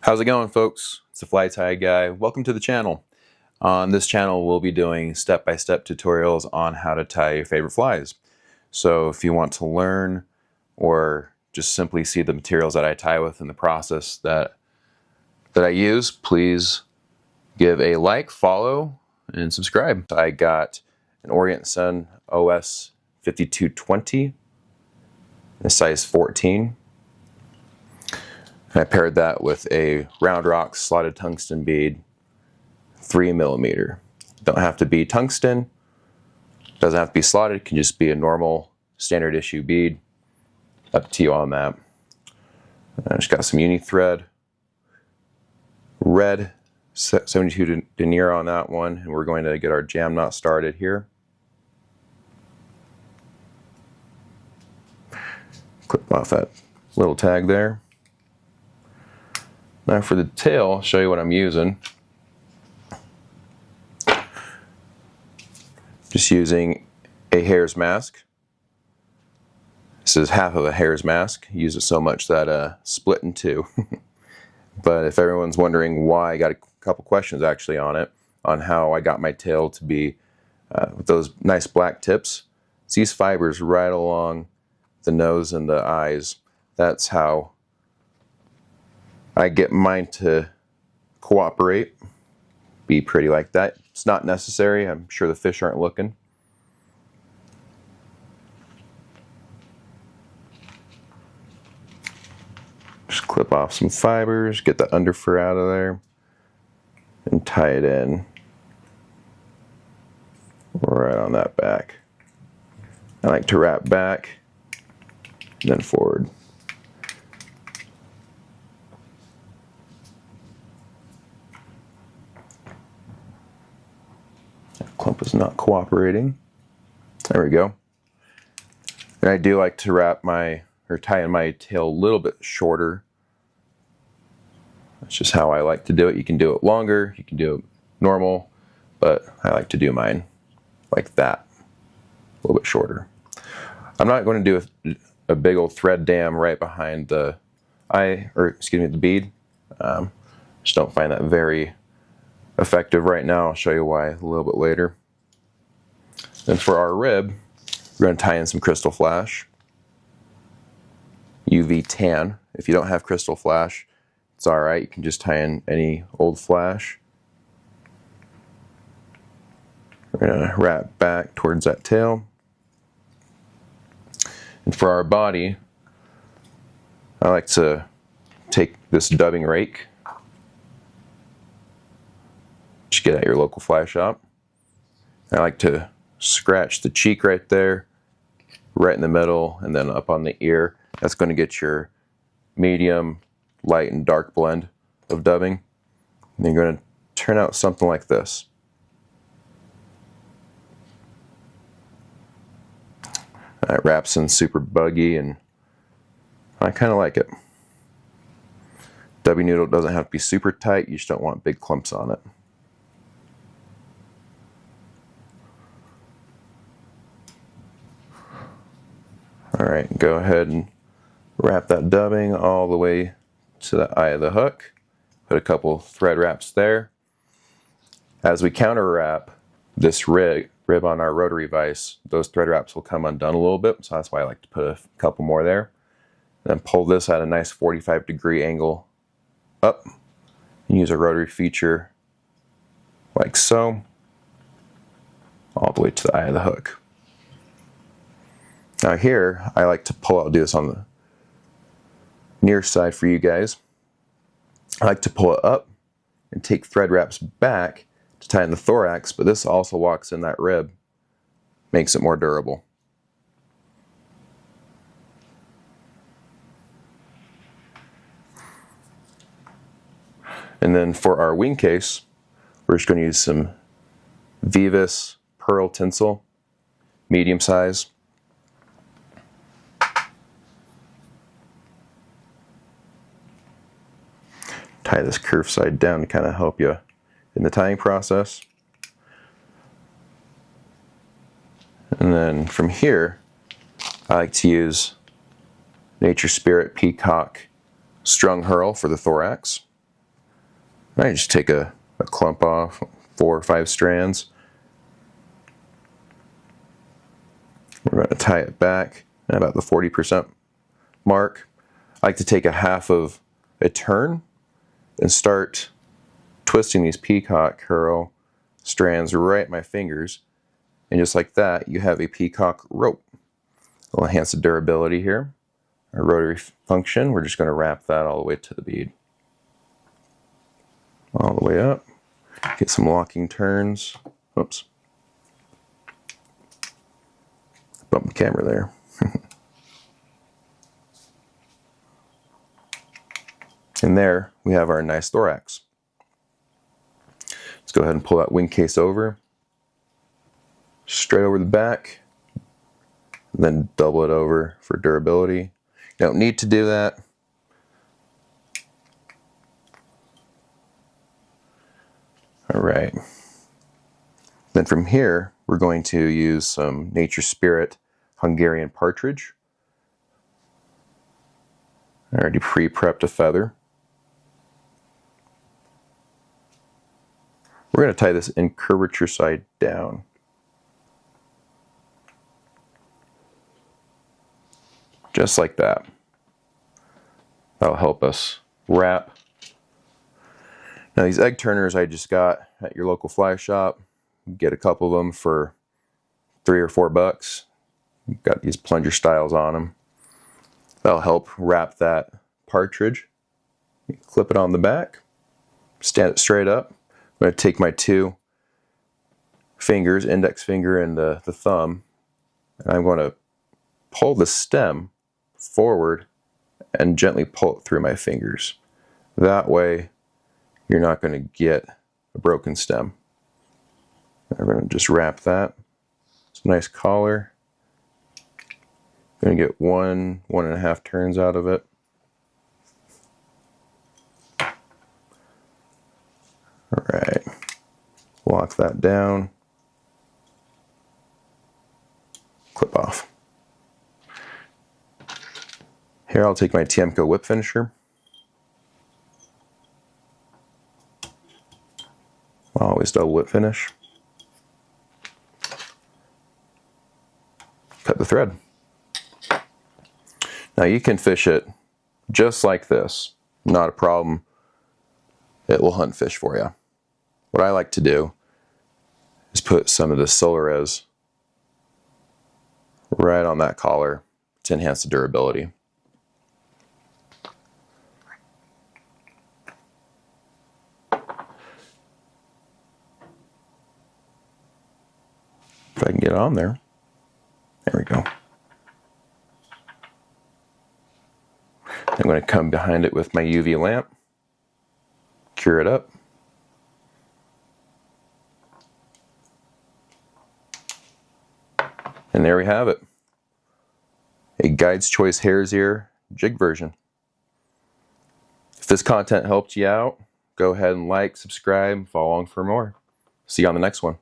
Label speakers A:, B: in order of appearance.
A: How's it going, folks? It's the Fly Tie Guy. Welcome to the channel. On this channel, we'll be doing step-by-step tutorials on how to tie your favorite flies. So if you want to learn or just simply see the materials that I tie with and the process that I use, please give a like, follow, and subscribe. I got an OrientSun OS5220, in size 14. And I paired that with a Roundrocks slotted tungsten bead, 3mm. Don't have to be tungsten, doesn't have to be slotted, it can just be a normal standard issue bead. Up to you on that. I just got some uni thread, red 72 denier on that one, and we're going to get our jam knot started here. Clip off that little tag there. Now for the tail, I'll show you what I'm using. Just using a Hares mask. This is half of a Hares mask. I use it so much that split in two. But if everyone's wondering why, I got a couple questions actually on it, on how I got my tail to be with those nice black tips. It's these fibers right along the nose and the eyes. That's how I get mine to cooperate, be pretty like that. It's not necessary. I'm sure the fish aren't looking. Just clip off some fibers, get the underfur out of there, and tie it in right on that back. I like to wrap back and then forward. Clump is not cooperating. There we go. And I do like to wrap my, or tie in my tail a little bit shorter. That's just how I like to do it. You can do it longer, you can do it normal, but I like to do mine like that, a little bit shorter. I'm not going to do a big old thread dam right behind the the bead. Just don't find that very effective right now. I'll show you why a little bit later. Then for our rib, we're going to tie in some Krystal Flash UV Tan. If you don't have Krystal Flash, it's alright, you can just tie in any old flash. We're going to wrap back towards that tail. And for our body, I like to take this dubbing rake. Just get at your local fly shop. I like to scratch the cheek right there, right in the middle, and then up on the ear. That's going to get your medium, light, and dark blend of dubbing. And you're going to turn out something like this. It wraps in super buggy, and I kind of like it. Dubbing noodle doesn't have to be super tight, you just don't want big clumps on it. Alright, go ahead and wrap that dubbing all the way to the eye of the hook. Put a couple thread wraps there. As we counter wrap this rib on our rotary vise, those thread wraps will come undone a little bit, so that's why I like to put a couple more there. Then pull this at a nice 45-degree angle up and use a rotary feature like so, all the way to the eye of the hook. Now here, I like to pull out, do this on the near side for you guys. I like to pull it up and take thread wraps back to tie in the thorax, but this also locks in that rib, makes it more durable. And then for our wing case, we're just going to use some Vivus pearl tinsel, medium size. Tie this curved side down to kind of help you in the tying process. And then from here, I like to use Nature Spirit Peacock strung Herl for the thorax. I just take a clump off, 4 or 5 strands. We're going to tie it back at about the 40% mark. I like to take a half of a turn and start twisting these peacock Herl strands right at my fingers. And just like that, you have a peacock rope. It'll enhance the durability here. Our rotary function, we're just going to wrap that all the way to the bead. All the way up. Get some locking turns. Oops. Bump the camera there. And there we have our nice thorax. Let's go ahead and pull that wing case over. Straight over the back. Then double it over for durability. You don't need to do that. Alright. Then from here, we're going to use some Nature Spirit Hungarian Partridge. I already pre-prepped a feather. We're going to tie this in curvature side down. Just like that. That'll help us wrap. Now these egg turners I just got at your local fly shop. Get a couple of them for $3 or $4. Got these plunger styles on them. That'll help wrap that partridge. Clip it on the back. Stand it straight up. I'm going to take my 2 fingers, index finger and the thumb, and I'm going to pull the stem forward and gently pull it through my fingers. That way you're not going to get a broken stem. I'm going to just wrap that. It's a nice collar. Going to get 1.5 turns out of it. Alright, lock that down, clip off. Here I'll take my Tiemco whip finisher. Always double whip finish. Cut the thread. Now you can fish it just like this, not a problem. It will hunt fish for you. What I like to do is put some of the Solares right on that collar to enhance the durability. If I can get it on there. There we go. I'm going to come behind it with my UV lamp, cure it up. And there we have it. A Guide's Choice Hare's Ear jig version. If this content helped you out, go ahead and like, subscribe, follow along for more. See you on the next one.